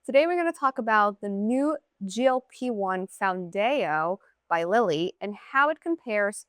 Today we're going to talk about the new GLP-1 Foundayo by Lilly and how it compares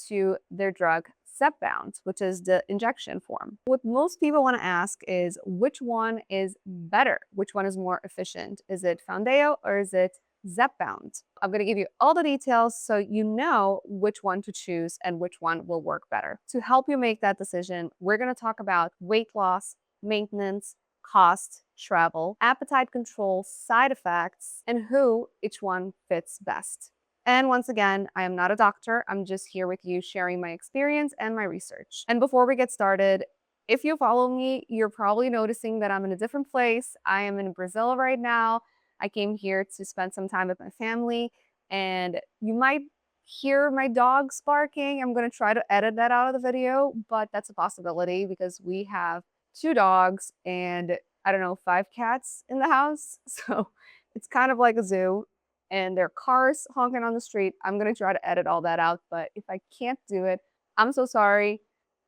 to their drug Zepbound, which is the injection form. What most people want to ask is which one is better? Which one is more efficient? Is it Foundayo or is it Zepbound? I'm going to give you all the details so you know which one to choose and which one will work better. To help you make that decision, we're going to talk about weight loss, maintenance, cost, travel, appetite control, side effects, and who each one fits best. And once again, I am not a doctor. I'm just here with you sharing my experience and my research. And before we get started, if you follow me, you're probably noticing that I'm in a different place. I am in Brazil right now. I came here to spend some time with my family, and you might hear my dogs barking. I'm going to try to edit that out of the video, but that's a possibility because we have two dogs and I don't know, five cats in the house. So it's kind of like a zoo and there are cars honking on the street. I'm going to try to edit all that out, but if I can't do it, I'm so sorry.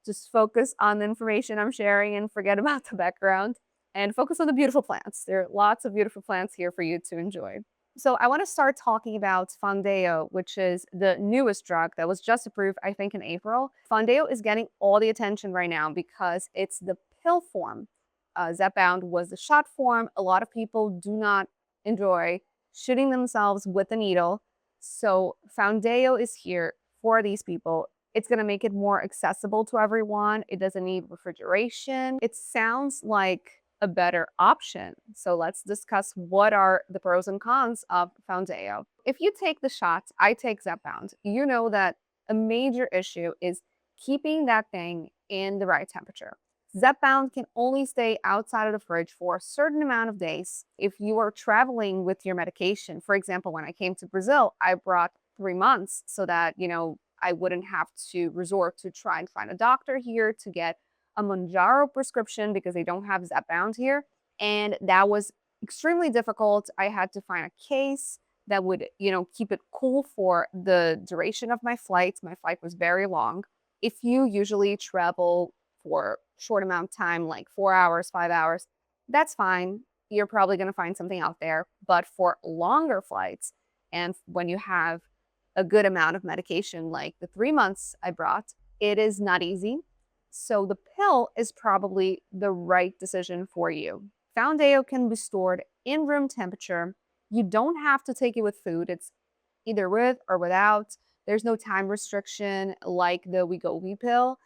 Just focus on the information I'm sharing and forget about the background and focus on the beautiful plants. There are lots of beautiful plants here for you to enjoy. So I want to start talking about Foundayo, which is the newest drug that was just approved, I think, in April. Foundayo is getting all the attention right now because it's the pill form. Zepbound was the shot form. A lot of people do not enjoy shooting themselves with a needle. So Foundayo is here for these people. It's going to make it more accessible to everyone. It doesn't need refrigeration. It sounds like a better option. So let's discuss what are the pros and cons of Foundayo. If you take the shots, I take Zepbound, you know that a major issue is keeping that thing in the right temperature. Zepbound can only stay outside of the fridge for a certain amount of days. If you are traveling with your medication, for example, when I came to Brazil, I brought 3 months so that, I wouldn't have to resort to try and find a doctor here to get a Manjaro prescription because they don't have Zepbound here. And that was extremely difficult. I had to find a case that would, keep it cool for the duration of my flight. My flight was very long. If you usually travel for short amount of time, like 4 hours, 5 hours, that's fine. You're probably going to find something out there. But for longer flights, and when you have a good amount of medication, like the 3 months I brought, it is not easy. So the pill is probably the right decision for you. Foundayo can be stored in room temperature. You don't have to take it with food. It's either with or without. There's no time restriction like the Wegovy pill.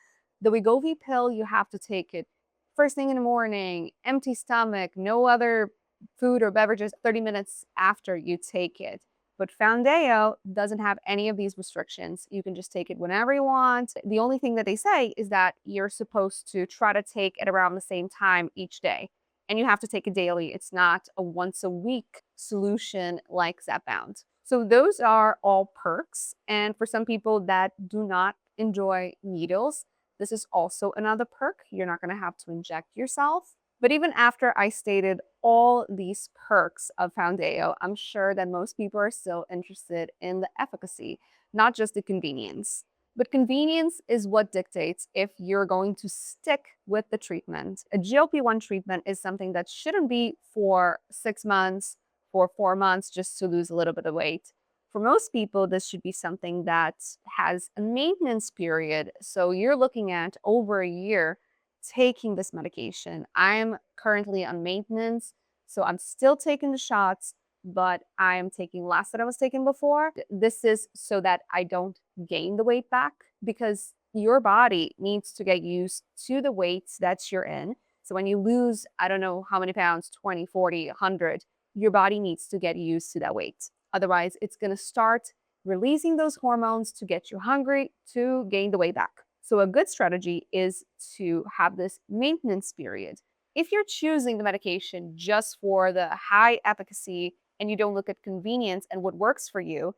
The Wegovy pill, you have to take it first thing in the morning, empty stomach, no other food or beverages 30 minutes after you take it. But Foundayo doesn't have any of these restrictions. You can just take it whenever you want. The only thing that they say is that you're supposed to try to take it around the same time each day. And you have to take it daily. It's not a once a week solution like Zepbound. So those are all perks. And for some people that do not enjoy needles, this is also another perk. You're not going to have to inject yourself. But even after I stated all these perks of Foundayo, I'm sure that most people are still interested in the efficacy, not just the convenience. But convenience is what dictates if you're going to stick with the treatment. A GLP-1 treatment is something that shouldn't be for 6 months, for 4 months, just to lose a little bit of weight. For most people, this should be something that has a maintenance period. So you're looking at over a year taking this medication. I'm currently on maintenance, so I'm still taking the shots, but I am taking less than I was taking before. This is so that I don't gain the weight back because your body needs to get used to the weights that you're in. So when you lose, I don't know how many pounds, 20, 40, 100, your body needs to get used to that weight. Otherwise, it's going to start releasing those hormones to get you hungry to gain the weight back. So a good strategy is to have this maintenance period. If you're choosing the medication just for the high efficacy and you don't look at convenience and what works for you,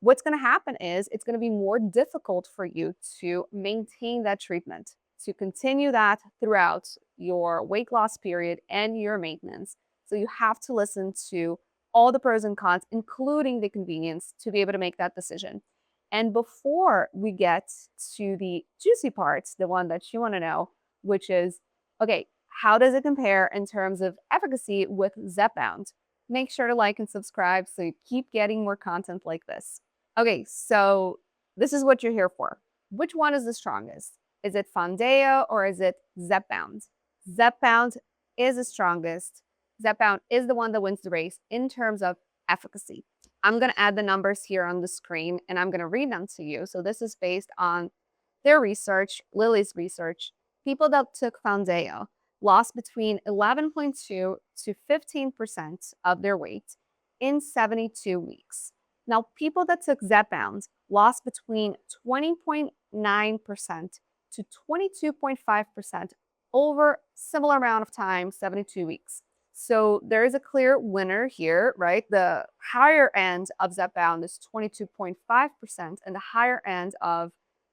what's going to happen is it's going to be more difficult for you to maintain that treatment, to continue that throughout your weight loss period and your maintenance. So you have to listen to all the pros and cons, including the convenience, to be able to make that decision. And before we get to the juicy parts, the one that you want to know, which is, okay, how does it compare in terms of efficacy with Zepbound? Make sure to like and subscribe so you keep getting more content like this. Okay, so this is what you're here for. Which one is the strongest? Is it Foundayo or is it Zepbound? Zepbound is the strongest. Zepbound is the one that wins the race in terms of efficacy. I'm going to add the numbers here on the screen and I'm going to read them to you. So this is based on their research, Lilly's research. People that took Foundayo lost between 11.2 to 15% of their weight in 72 weeks. Now, people that took Zepbound lost between 20.9% to 22.5% over similar amount of time, 72 weeks. So there is a clear winner here, right? The higher end of Zepbound is 22.5%, and the higher end of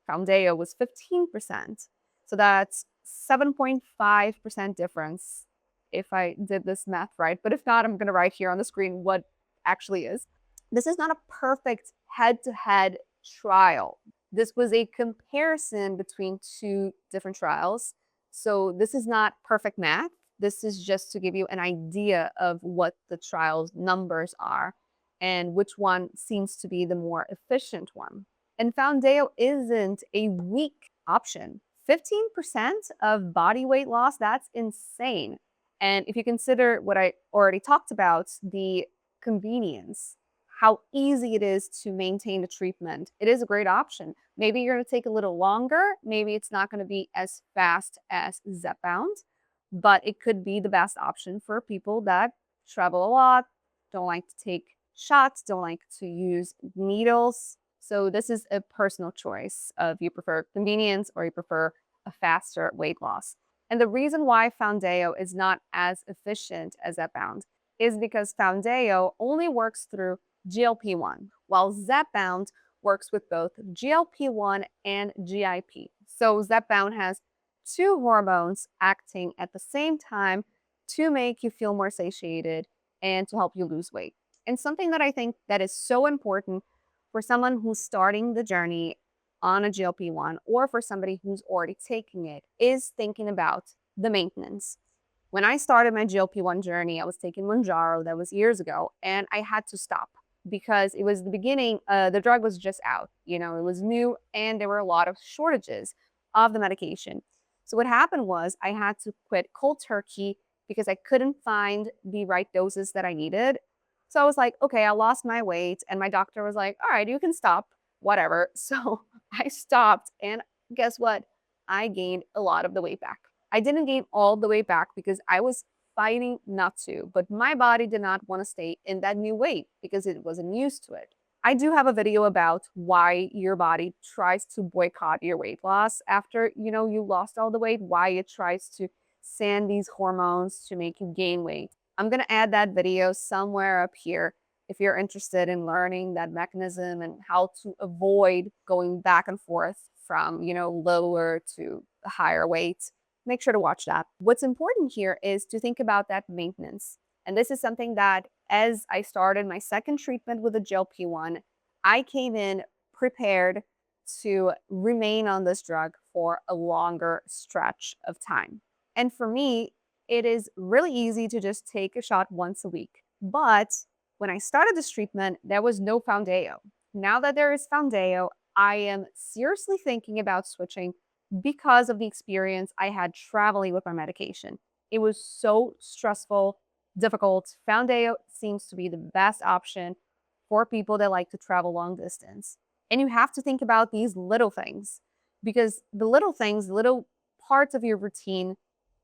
Foundayo was 15%. So that's 7.5% difference if I did this math right. But if not, I'm going to write here on the screen what actually is. This is not a perfect head-to-head trial. This was a comparison between two different trials. So this is not perfect math. This is just to give you an idea of what the trial's numbers are and which one seems to be the more efficient one. And Foundayo isn't a weak option. 15% of body weight loss, that's insane. And if you consider what I already talked about, the convenience, how easy it is to maintain the treatment, it is a great option. Maybe you're going to take a little longer. Maybe it's not going to be as fast as Zepbound, but it could be the best option for people that travel a lot, don't like to take shots, don't like to use needles. So this is a personal choice of you prefer convenience or you prefer a faster weight loss. And the reason why Foundayo is not as efficient as Zepbound is because Foundayo only works through GLP-1, while Zepbound works with both GLP-1 and GIP. So Zepbound has two hormones acting at the same time to make you feel more satiated and to help you lose weight. And something that I think that is so important for someone who's starting the journey on a GLP-1 or for somebody who's already taking it is thinking about the maintenance. When I started my GLP-1 journey, I was taking Mounjaro, that was years ago, and I had to stop because it was the beginning, the drug was just out, it was new and there were a lot of shortages of the medication. So what happened was I had to quit cold turkey because I couldn't find the right doses that I needed. So I was like, okay, I lost my weight. And my doctor was like, all right, you can stop, whatever. So I stopped. And guess what? I gained a lot of the weight back. I didn't gain all the weight back because I was fighting not to, but my body did not want to stay in that new weight because it wasn't used to it. I do have a video about why your body tries to boycott your weight loss after, you lost all the weight, why it tries to send these hormones to make you gain weight. I'm going to add that video somewhere up here if you're interested in learning that mechanism and how to avoid going back and forth from, lower to higher weight. Make sure to watch that. What's important here is to think about that maintenance. And this is something that as I started my second treatment with a GLP-1, I came in prepared to remain on this drug for a longer stretch of time. And for me, it is really easy to just take a shot once a week. But when I started this treatment, there was no Foundayo. Now that there is Foundayo, I am seriously thinking about switching because of the experience I had traveling with my medication. It was so stressful, difficult. Foundayo seems to be the best option for people that like to travel long distance. And you have to think about these little things because the little things, little parts of your routine,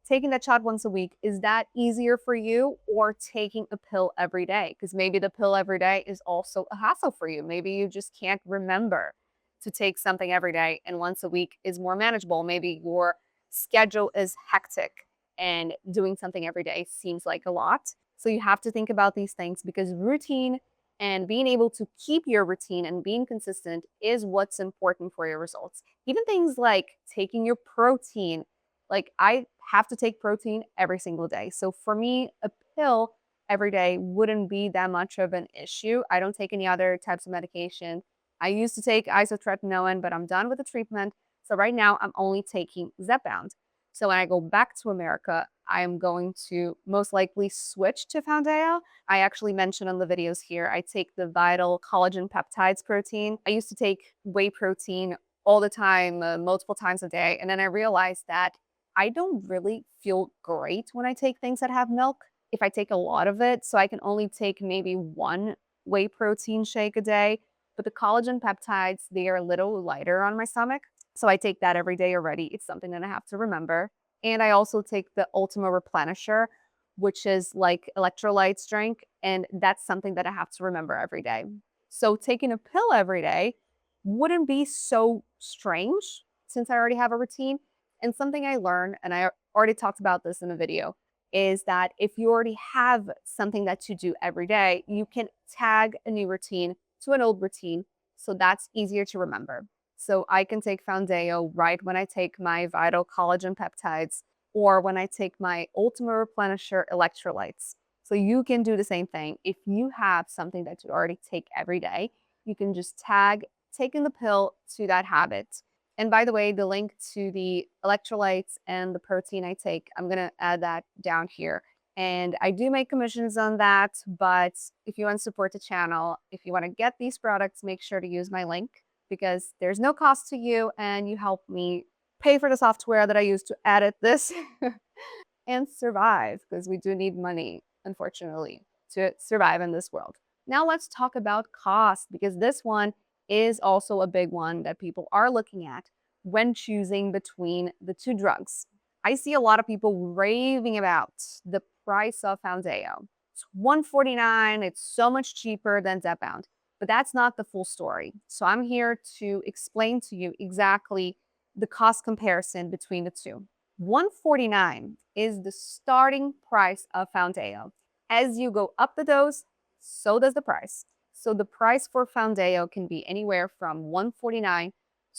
taking that shot once a week, is that easier for you or taking a pill every day? Because maybe the pill every day is also a hassle for you. Maybe you just can't remember to take something every day and once a week is more manageable. Maybe your schedule is hectic and doing something every day seems like a lot. So you have to think about these things because routine and being able to keep your routine and being consistent is what's important for your results. Even things like taking your protein, like I have to take protein every single day. So for me, a pill every day wouldn't be that much of an issue. I don't take any other types of medication. I used to take isotretinoin, but I'm done with the treatment. So right now I'm only taking Zepbound. So when I go back to America, I am going to most likely switch to Foundayo. I actually mentioned on the videos here, I take the Vital Collagen Peptides protein. I used to take whey protein all the time, multiple times a day. And then I realized that I don't really feel great when I take things that have milk if I take a lot of it. So I can only take maybe one whey protein shake a day. But the collagen peptides, they are a little lighter on my stomach. So I take that every day already. It's something that I have to remember. And I also take the Ultima Replenisher, which is like electrolytes drink. And that's something that I have to remember every day. So taking a pill every day wouldn't be so strange since I already have a routine. And something I learned, and I already talked about this in a video, is that if you already have something that you do every day, you can tag a new routine to an old routine. So that's easier to remember. So I can take Foundayo right when I take my Vital Collagen Peptides or when I take my Ultima Replenisher electrolytes. So you can do the same thing. If you have something that you already take every day, you can just tag taking the pill to that habit. And by the way, the link to the electrolytes and the protein I take, I'm going to add that down here. And I do make commissions on that, but if you want to support the channel, if you want to get these products, make sure to use my link because there's no cost to you and you help me pay for the software that I use to edit this and survive because we do need money, unfortunately, to survive in this world. Now let's talk about cost because this one is also a big one that people are looking at when choosing between the two drugs. I see a lot of people raving about the price of Foundayo. It's $149. It's so much cheaper than Zepbound, but that's not the full story. So I'm here to explain to you exactly the cost comparison between the two. $149 is the starting price of Foundayo. As you go up the dose, so does the price. So the price for Foundayo can be anywhere from $149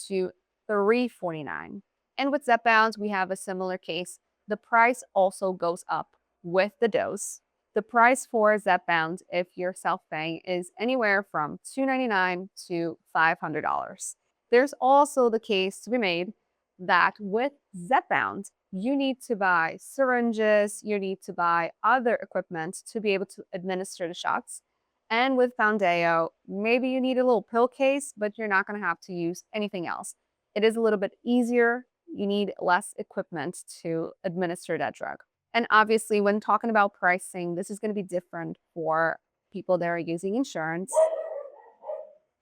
to $349. And with Zepbound, we have a similar case. The price also goes up with the dose. The price for Zepbound, if you're self-paying, is anywhere from $299 to $500. There's also the case to be made that with Zepbound, you need to buy syringes, you need to buy other equipment to be able to administer the shots. And with Foundayo, maybe you need a little pill case, but you're not going to have to use anything else. It is a little bit easier. You need less equipment to administer that drug. And obviously, when talking about pricing, this is going to be different for people that are using insurance.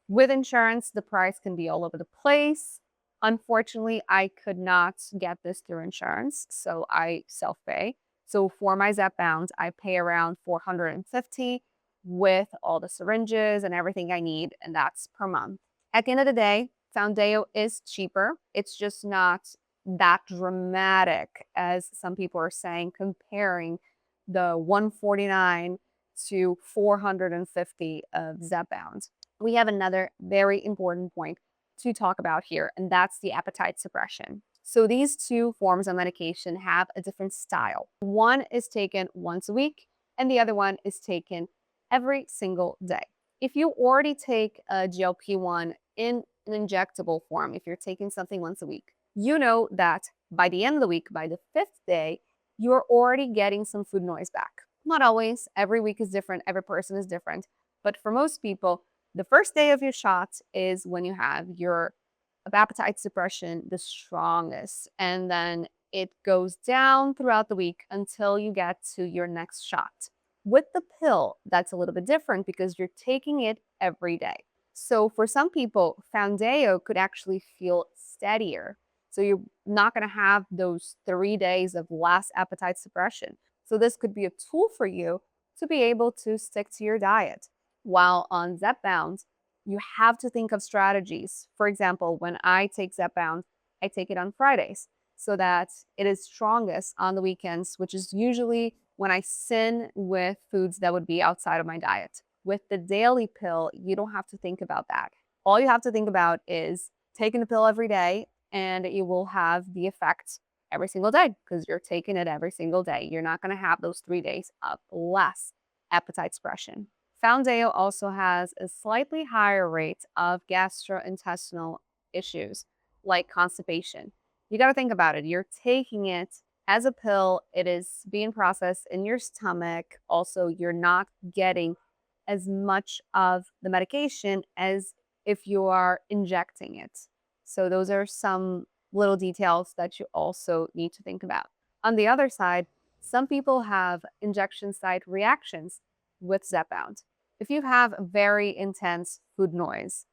With insurance, the price can be all over the place. Unfortunately, I could not get this through insurance, so I self-pay. So for my Zepbound, I pay around $450 with all the syringes and everything I need, and that's per month. At the end of the day, Foundayo is cheaper. It's just not that dramatic as some people are saying, comparing the $149 to $450 of Zepbound. We have another very important point to talk about here, and that's the appetite suppression. So these two forms of medication have a different style. One is taken once a week, and the other one is taken every single day. If you already take a GLP-1 in an injectable form, if you're taking something once a week, you know that by the end of the week, by the fifth day, you're already getting some food noise back. Not always, every week is different, every person is different, but for most people, the first day of your shot is when you have your appetite suppression the strongest, and then it goes down throughout the week until you get to your next shot. With the pill, that's a little bit different because you're taking it every day. So for some people, Foundayo could actually feel steadier. So you're not going to have those 3 days of less appetite suppression. So this could be a tool for you to be able to stick to your diet. While on Zepbound, you have to think of strategies. For example, when I take Zepbound, I take it on Fridays so that it is strongest on the weekends, which is usually when I sin with foods that would be outside of my diet. With the daily pill, you don't have to think about that. All you have to think about is taking the pill every day, and you will have the effect every single day because you're taking it every single day. You're not going to have those 3 days of less appetite suppression. Foundayo also has a slightly higher rate of gastrointestinal issues like constipation. You got to think about it. You're taking it as a pill, it is being processed in your stomach. Also, you're not getting as much of the medication as if you are injecting it. So, those are some little details that you also need to think about. On the other side, some people have injection site reactions with Zepbound. If you have very intense food noise,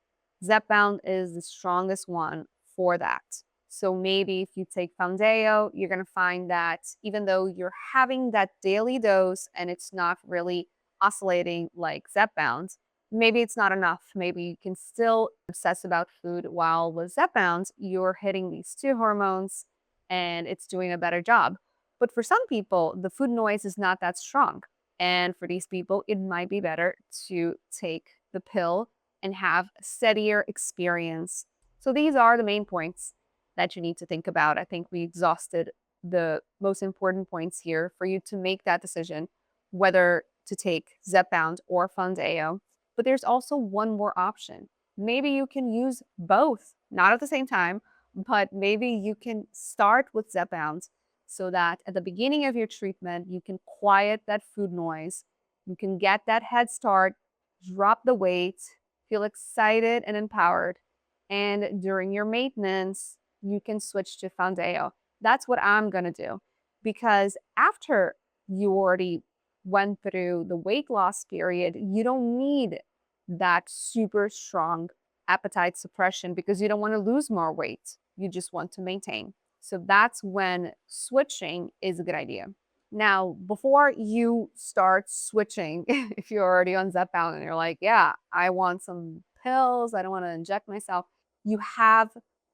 Zepbound is the strongest one for that. So maybe if you take Foundayo, you're going to find that even though you're having that daily dose and it's not really oscillating like Zepbound, maybe it's not enough. Maybe you can still obsess about food while with Zepbound, you're hitting these two hormones and it's doing a better job. But for some people, the food noise is not that strong. And for these people, it might be better to take the pill and have a steadier experience. So these are the main points that you need to think about. I think we exhausted the most important points here for you to make that decision whether to take Zepbound or Foundayo. But there's also one more option. Maybe you can use both, not at the same time, but maybe you can start with Zepbound so that at the beginning of your treatment, you can quiet that food noise, you can get that head start, drop the weight, feel excited and empowered. And during your maintenance, you can switch to Foundayo. That's what I'm going to do because after you already went through the weight loss period, you don't need that super strong appetite suppression because you don't want to lose more weight. You just want to maintain. So that's when switching is a good idea. Now, before you start switching, if you're already on Zepbound and you're like, yeah, I want some pills, I don't want to inject myself, you have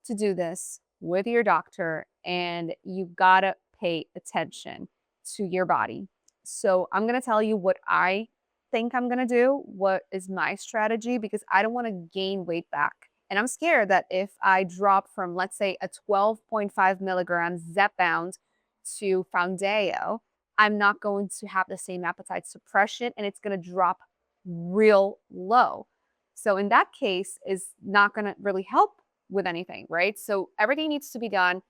to do this with your doctor and you gotta pay attention to your body. So I'm gonna tell you what I think I'm gonna do, what is my strategy, because I don't wanna gain weight back. And I'm scared that if I drop from, let's say, a 12.5 milligrams Zepbound to Foundayo, I'm not going to have the same appetite suppression and it's going to drop real low. So in that case, is not going to really help with anything, right? So everything needs to be done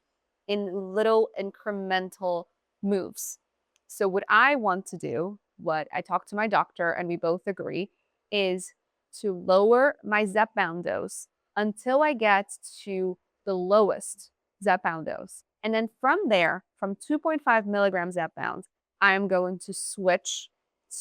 in little incremental moves. So what I want to do, what I talked to my doctor and we both agree, is to lower my Zepbound dose until I get to the lowest Zepbound dose. And then from there, from 2.5 milligrams Zepbound, I'm going to switch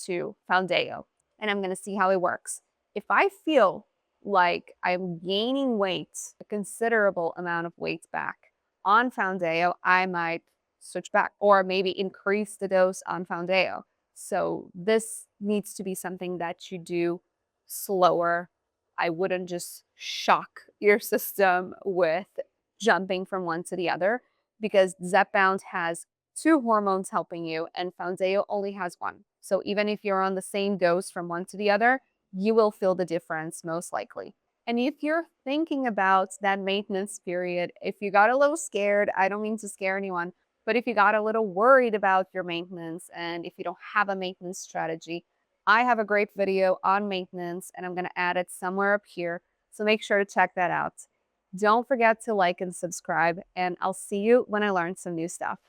to Foundayo and I'm going to see how it works. If I feel like I'm gaining weight, a considerable amount of weight back on Foundayo, I might switch back or maybe increase the dose on Foundayo. So this needs to be something that you do slower. I wouldn't just shock your system with jumping from one to the other because Zepbound has two hormones helping you and Foundayo only has one. So even if you're on the same dose from one to the other, you will feel the difference most likely. And if you're thinking about that maintenance period, if you got a little scared, I don't mean to scare anyone, but if you got a little worried about your maintenance and if you don't have a maintenance strategy, I have a great video on maintenance and I'm going to add it somewhere up here. So make sure to check that out. Don't forget to like and subscribe, and I'll see you when I learn some new stuff.